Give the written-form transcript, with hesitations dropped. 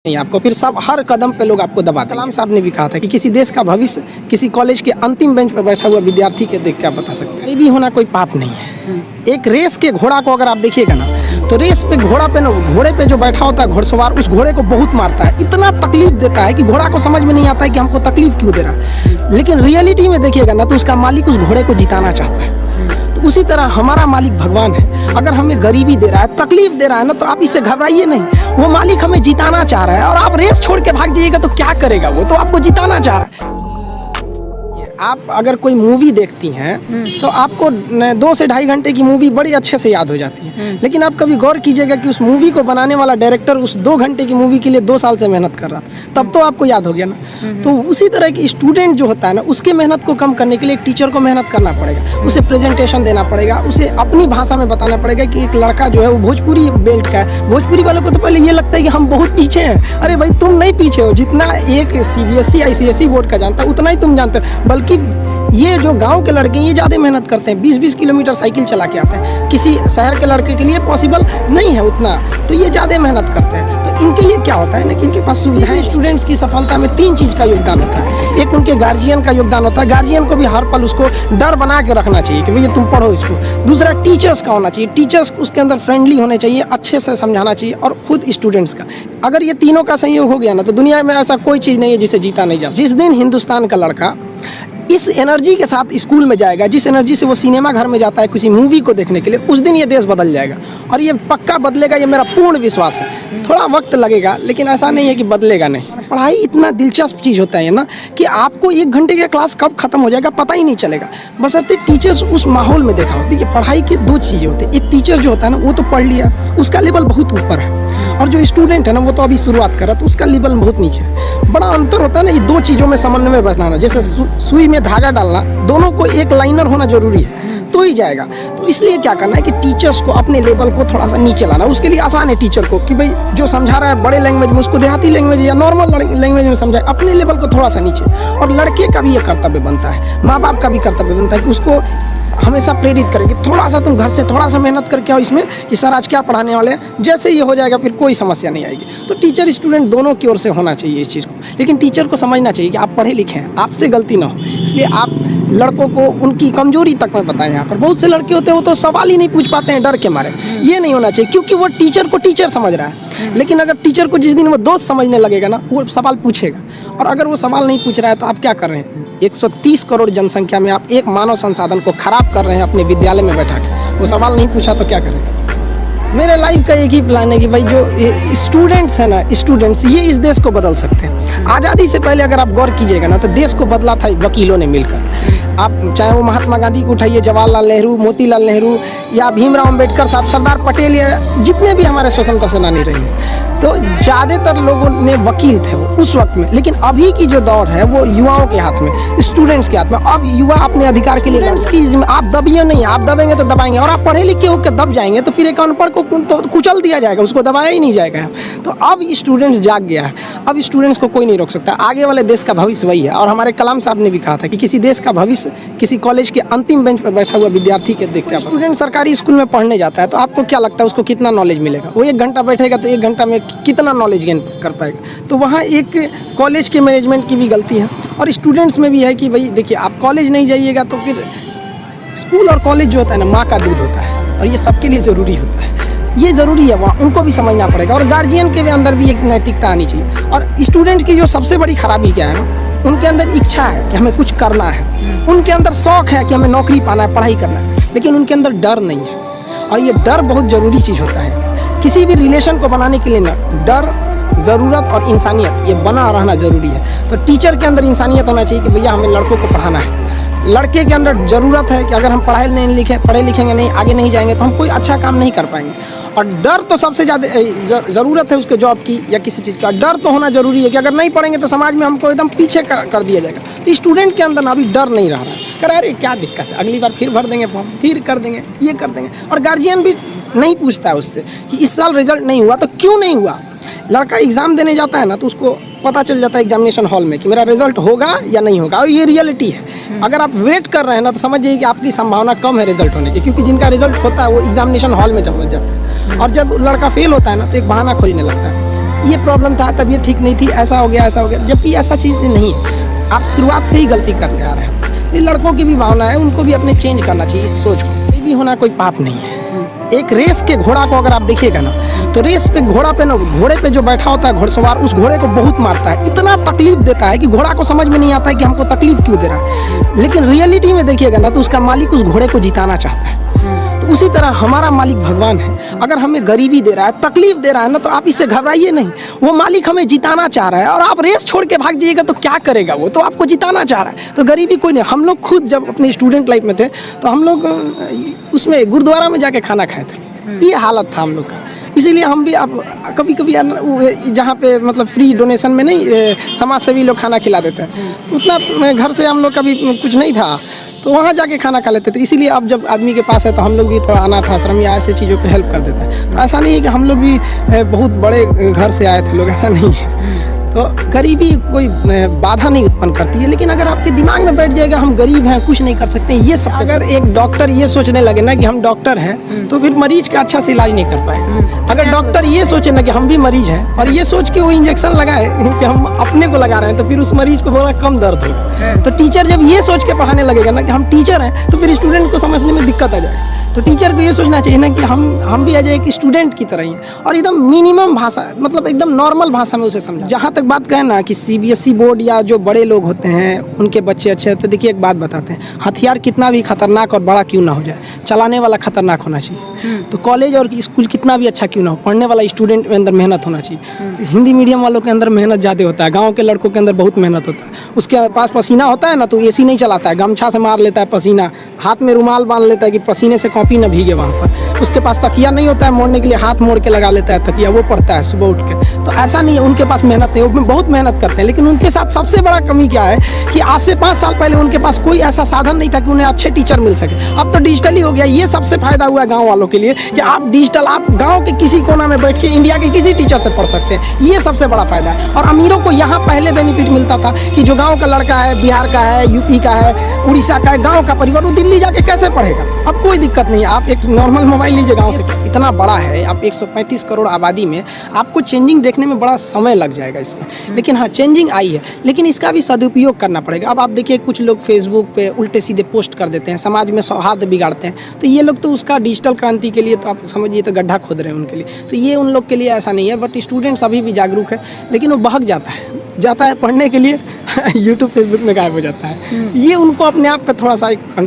नहीं आपको, फिर सब हर कदम पे लोग आपको दबा देंगे। कलाम साहब ने भी कहा था कि किसी देश का भविष्य किसी कॉलेज के अंतिम बेंच पर बैठा हुआ विद्यार्थी के देख के आप बता सकते हैं। गरीबी होना कोई पाप नहीं है। एक रेस के घोड़ा को अगर आप देखिएगा ना, तो रेस पे घोड़े पे जो बैठा होता है घुड़सवार, उस घोड़े को बहुत मारता है, इतना तकलीफ देता है कि घोड़ा को समझ में नहीं आता है कि हमको तकलीफ क्यों दे रहा है। लेकिन रियलिटी में देखिएगा ना, तो उसका मालिक उस घोड़े को जिताना चाहता है। तो उसी तरह हमारा मालिक भगवान है। अगर हमें गरीबी दे रहा है, तकलीफ दे रहा है ना, तो आप इससे घबराइए नहीं। वो मालिक हमें जिताना चाह रहा है, और आप रेस छोड़ के भाग जाइएगा तो क्या करेगा? वो तो आपको जिताना चाह रहा है। आप अगर कोई मूवी देखती हैं तो आपको 2 से ढाई घंटे की मूवी बड़ी अच्छे से याद हो जाती है। लेकिन आप कभी गौर कीजिएगा कि उस मूवी को बनाने वाला डायरेक्टर उस 2 घंटे की मूवी के लिए 2 साल से मेहनत कर रहा था, तब तो आपको याद हो गया ना। तो उसी तरह की स्टूडेंट जो होता है ना, उसके मेहनत को कम करने के लिए एक टीचर को मेहनत करना पड़ेगा, उसे प्रेजेंटेशन देना पड़ेगा, उसे अपनी भाषा में बताना पड़ेगा कि एक लड़का जो है वो भोजपुरी बेल्ट का है। भोजपुरी वालों को तो पहले ये लगता है कि हम बहुत पीछे हैं। अरे भाई, तुम नहीं पीछे हो। जितना एक CBSE ICSE बोर्ड का जानता है उतना ही तुम जानते हो। बल्कि ये जो गांव के लड़के ये ज़्यादा मेहनत करते हैं, 20-20 किलोमीटर साइकिल चला के आते हैं। किसी शहर के लड़के के लिए पॉसिबल नहीं है उतना, तो ये ज़्यादा मेहनत करते हैं। तो इनके लिए क्या होता है ना कि इनके पास सुविधाएं। स्टूडेंट्स की सफलता में 3 चीज़ का योगदान होता है। एक उनके गार्जियन का योगदान होता है। गार्जियन को भी हर पल उसको डर बना के रखना चाहिए कि भैया तुम पढ़ो इसको। दूसरा, टीचर्स का होना चाहिए। टीचर्स उसके अंदर फ्रेंडली होने चाहिए, अच्छे से समझाना चाहिए। और खुद स्टूडेंट्स का, अगर ये तीनों का संयोग हो गया ना, तो दुनिया में ऐसा कोई चीज़ नहीं है जिसे जीता नहीं जा। जिस दिन हिंदुस्तान का लड़का इस एनर्जी के साथ स्कूल में जाएगा, जिस एनर्जी से वो सिनेमा घर में जाता है किसी मूवी को देखने के लिए, उस दिन ये देश बदल जाएगा। और ये पक्का बदलेगा, ये मेरा पूर्ण विश्वास है। थोड़ा वक्त लगेगा, लेकिन ऐसा नहीं है कि बदलेगा नहीं। पढ़ाई इतना दिलचस्प चीज़ होता है ना कि आपको 1 घंटे का क्लास कब खत्म हो जाएगा पता ही नहीं चलेगा, बशर्ते टीचर्स उस माहौल में देखा होती है। पढ़ाई की 2 चीज़ें होती है। एक टीचर जो होता है ना, वो तो पढ़ लिया, उसका लेवल बहुत ऊपर है, और जो स्टूडेंट है ना, वो तो अभी शुरुआत कर रहा है, तो उसका लेवल बहुत नीचे है। बड़ा अंतर होता है ना, ये 2 चीज़ों में समन्वय बनाना। जैसे सुई में धागा डालना, दोनों को एक लाइनर होना जरूरी है, तो ही जाएगा। तो इसलिए क्या करना है कि टीचर्स को अपने लेवल को थोड़ा सा नीचे लाना। उसके लिए आसान है टीचर को कि भाई जो समझा रहा है बड़े लैंग्वेज में, उसको देहाती लैंग्वेज या नॉर्मल लैंग्वेज में समझाए, अपने लेवल को थोड़ा सा नीचे। और लड़के का भी ये कर्तव्य बनता है, माँ बाप का भी कर्तव्य बनता है कि उसको हमेशा प्रेरित करेंगे, थोड़ा सा तुम घर से थोड़ा सा मेहनत करके आओ इसमें कि सर आज क्या पढ़ाने वाले हैं। जैसे ये हो जाएगा फिर कोई समस्या नहीं आएगी। तो टीचर स्टूडेंट दोनों की ओर से होना चाहिए इस चीज़ को। लेकिन टीचर को समझना चाहिए कि आप पढ़े लिखे हैं, आपसे गलती ना हो। इसलिए आप लड़कों को उनकी कमजोरी तक में बताएं। यहाँ पर बहुत से लड़के होते हैं वो तो सवाल ही नहीं पूछ पाते हैं डर के मारे। ये नहीं होना चाहिए, क्योंकि वो टीचर को टीचर समझ रहा है। लेकिन अगर टीचर को जिस दिन वो दोस्त समझने लगेगा ना, वो सवाल पूछेगा। और अगर वो सवाल नहीं पूछ रहा है तो आप क्या कर रहे हैं? 130 करोड़ जनसंख्या में आप एक मानव संसाधन को खराब कर रहे हैं अपने विद्यालय में बैठा के। वो सवाल नहीं पूछा तो क्या करें? मेरे लाइफ का एक ही प्लान है कि भाई जो स्टूडेंट्स हैं ना, स्टूडेंट्स ये इस देश को बदल सकते हैं। आज़ादी से पहले अगर आप गौर कीजिएगा ना, तो देश को बदला था वकीलों ने मिलकर। आप चाहे वो महात्मा गांधी को उठाइए, जवाहरलाल नेहरू, मोतीलाल नेहरू, या भीमराव अंबेडकर साहब, सरदार पटेल, या जितने भी हमारे स्वतंत्रता सेनानी रहे, तो ज़्यादातर लोगों ने वकील थे वो उस वक्त में। लेकिन अभी की जो दौर है वो युवाओं के हाथ में, स्टूडेंट्स के हाथ में। अब युवा अपने अधिकार के लिए आप दबिए नहीं, आप दबेंगे तो दबाएंगे। और आप पढ़े लिखे होकर दब जाएंगे तो फिर एक अनपढ़ को तो कुचल दिया जाएगा, उसको दबाया ही नहीं जाएगा। तो अब स्टूडेंट्स जाग गया है, अब स्टूडेंट्स को कोई नहीं रोक सकता। आगे वाले देश का भविष्य वही है। और हमारे कलाम साहब ने भी कहा था कि किसी देश का भविष्य किसी कॉलेज के अंतिम बेंच पर बैठा हुआ विद्यार्थी के देख के। स्टूडेंट सरकारी स्कूल में पढ़ने जाता है तो आपको क्या लगता है उसको कितना नॉलेज मिलेगा? वो 1 घंटा बैठेगा तो 1 घंटा में कितना नॉलेज गेन कर पाएगा? तो वहाँ एक कॉलेज के मैनेजमेंट की भी गलती है, और स्टूडेंट्स में भी है कि भाई देखिए, आप कॉलेज नहीं जाइएगा तो फिर स्कूल और कॉलेज जो होता है ना, माँ का दूध होता है, और ये सबके लिए ज़रूरी होता है। ये ज़रूरी है, वहाँ उनको भी समझना पड़ेगा। और गार्जियन के अंदर भी एक नैतिकता आनी चाहिए। और स्टूडेंट की जो सबसे बड़ी खराबी क्या है, उनके अंदर इच्छा है कि हमें कुछ करना है, उनके अंदर शौक है कि हमें नौकरी पाना है, पढ़ाई करना है, लेकिन उनके अंदर डर नहीं है। और ये डर बहुत ज़रूरी चीज़ होता है। किसी भी रिलेशन को बनाने के लिए ना, डर, ज़रूरत और इंसानियत, ये बना रहना ज़रूरी है। तो टीचर के अंदर इंसानियत होना चाहिए कि भैया हमें लड़कों को पढ़ाना है। लड़के के अंदर ज़रूरत है कि अगर हम पढ़े लिखेंगे नहीं, आगे नहीं जाएंगे, तो हम कोई अच्छा काम नहीं कर पाएंगे। और डर तो सबसे ज़्यादा ज़रूरत है उसके जॉब की या किसी चीज़ का। डर तो होना ज़रूरी है कि अगर नहीं पढ़ेंगे तो समाज में हमको एकदम पीछे कर दिया जाएगा। तो स्टूडेंट के अंदर ना अभी डर नहीं रहा है, कह अरे क्या दिक्कत है, अगली बार फिर भर देंगे फॉर्म, फिर कर देंगे, ये कर देंगे। और गार्जियन भी नहीं पूछता है उससे कि इस साल रिजल्ट नहीं हुआ तो क्यों नहीं हुआ। लड़का एग्ज़ाम देने जाता है ना, तो उसको पता चल जाता है एग्जामिनेशन हॉल में कि मेरा रिजल्ट होगा या नहीं होगा। और ये रियलिटी है। अगर आप वेट कर रहे हैं ना, तो समझ जाइए कि आपकी संभावना कम है रिजल्ट होने की, क्योंकि जिनका रिजल्ट होता है वो एग्जामिनेशन हॉल में जम जाता है। और जब लड़का फेल होता है ना, तो एक बहाना खोजने लगता है। ये प्रॉब्लम था, तबीयत ठीक नहीं थी, ऐसा हो गया, जबकि ऐसा चीज़ नहीं है। आप शुरुआत से ही गलती करते आ रहे हैं। ये लड़कों की भी भावना है, उनको भी अपने चेंज करना चाहिए इस सोच को। ये भी होना कोई पाप नहीं है। एक रेस के घोड़ा को अगर आप देखिएगा ना, तो रेस पे घोड़ा पे ना, घोड़े पे जो बैठा होता है घुड़सवार, उस घोड़े को बहुत मारता है, इतना तकलीफ देता है कि घोड़ा को समझ में नहीं आता है कि हमको तकलीफ क्यों दे रहा है। लेकिन रियलिटी में देखिएगा ना, तो उसका मालिक उस घोड़े को जिताना चाहता है। तो उसी तरह हमारा मालिक भगवान है। अगर हमें गरीबी दे रहा है, तकलीफ दे रहा है ना, तो आप इससे घबराइए नहीं। वो मालिक हमें जिताना चाह रहा है, और आप रेस छोड़ के भाग जाइएगा तो क्या करेगा वो? तो आपको जिताना चाह रहा है। तो गरीबी कोई नहीं। हम लोग खुद जब अपने स्टूडेंट लाइफ में थे, तो हम लोग उसमें गुरुद्वारा में जाके खाना खाए थे। ये हालत था हम लोग का। इसीलिए हम भी अब कभी कभी जहाँ पे मतलब फ्री डोनेशन में नहीं, समाज सेवी लोग खाना खिला देते हैं, तो उतना घर से हम लोग कभी कुछ नहीं था, तो वहाँ जाके खाना खा लेते थे। इसीलिए अब जब आदमी के पास है, तो हम लोग भी थोड़ा अनाथ आश्रम या ऐसे चीज़ों पे हेल्प कर देते हैं। तो ऐसा नहीं है कि हम लोग भी बहुत बड़े घर से आए थे लोग, ऐसा नहीं है। तो गरीबी कोई बाधा नहीं उत्पन्न करती है। लेकिन अगर आपके दिमाग में बैठ जाएगा हम गरीब हैं, कुछ नहीं कर सकते, ये सब, अगर एक डॉक्टर ये सोचने लगे ना कि हम डॉक्टर हैं, तो फिर मरीज का अच्छा से इलाज नहीं कर पाएगा। अगर डॉक्टर ये सोचे ना कि हम भी मरीज हैं, और ये सोच के वो इंजेक्शन लगाए कि हम अपने को लगा रहे हैं, तो फिर उस मरीज को थोड़ा कम दर्द होगा। तो टीचर जब ये सोच के पढ़ाने लगेगा ना कि हम टीचर हैं, तो फिर स्टूडेंट को समझने में दिक्कत आ जाएगी। तो टीचर को ये सोचना चाहिए ना कि हम भी आ जाए कि स्टूडेंट की तरह ही हैं, और एकदम मिनिमम भाषा, मतलब एकदम नॉर्मल भाषा में उसे समझा। जहाँ तक बात करें ना कि CBSE बोर्ड या जो बड़े लोग होते हैं उनके बच्चे अच्छे, तो देखिए एक बात बताते हैं, हथियार कितना भी खतरनाक और बड़ा क्यों ना हो जाए, चलाने वाला खतरनाक होना चाहिए। तो कॉलेज और स्कूल कितना भी अच्छा क्यों ना हो, पढ़ने वाला स्टूडेंट के अंदर मेहनत होना चाहिए। हिंदी मीडियम वालों के अंदर मेहनत ज़्यादा होता है, गाँव के लड़कों के अंदर बहुत मेहनत होता है। उसके पास पसीना होता है ना, तो AC नहीं चलाता है, गमछा से मार लेता है पसीना, हाथ में रुमाल बांध लेता है कि पसीने से कॉपी न भीगे वहाँ पर। उसके पास तकिया नहीं होता है मोड़ने के लिए, हाथ मोड़ के लगा लेता है तकिया, वो पढ़ता है सुबह उठ के। तो ऐसा नहीं है उनके पास मेहनत नहीं, वो बहुत मेहनत करते हैं। लेकिन उनके साथ सबसे बड़ा कमी क्या है कि आज से 5 साल पहले उनके पास कोई ऐसा साधन नहीं था कि उन्हें अच्छे टीचर मिल सके। अब तो डिजिटल ही हो गया। ये सबसे फायदा हुआ है गाँव वालों के लिए कि आप डिजिटल, आप गाँव के किसी कोना में बैठ के इंडिया के किसी टीचर से पढ़ सकते हैं। ये सबसे बड़ा फायदा है। और अमीरों को यहाँ पहले बेनिफिट मिलता था कि जो गाँव का लड़का है, बिहार का है, यूपी का है, उड़ीसा का है, गाँव का परिवार, वो दिल्ली जाके कैसे पढ़ेगा? अब कोई दिक्कत नहीं है। आप एक नॉर्मल मोबाइल लीजिए, गाँव से इतना बड़ा है, आप 135 करोड़ आबादी में आपको चेंजिंग देखने में बड़ा समय लग जाएगा इसमें। लेकिन हाँ, चेंजिंग आई है, लेकिन इसका भी सदुपयोग करना पड़ेगा। अब आप देखिए कुछ लोग फेसबुक पे उल्टे सीधे पोस्ट कर देते हैं, समाज में सौहार्द बिगाड़ते हैं। तो ये लोग तो उसका डिजिटल क्रांति के लिए, तो आप समझिए तो गड्ढा खोद रहे हैं उनके लिए। तो ये उन लोग के लिए ऐसा नहीं है। बट स्टूडेंट्स अभी भी जागरूक है, लेकिन वो बहक जाता है पढ़ने के लिए यूट्यूब फेसबुक में गायब हो जाता है। ये उनको अपने आप पे थोड़ा सा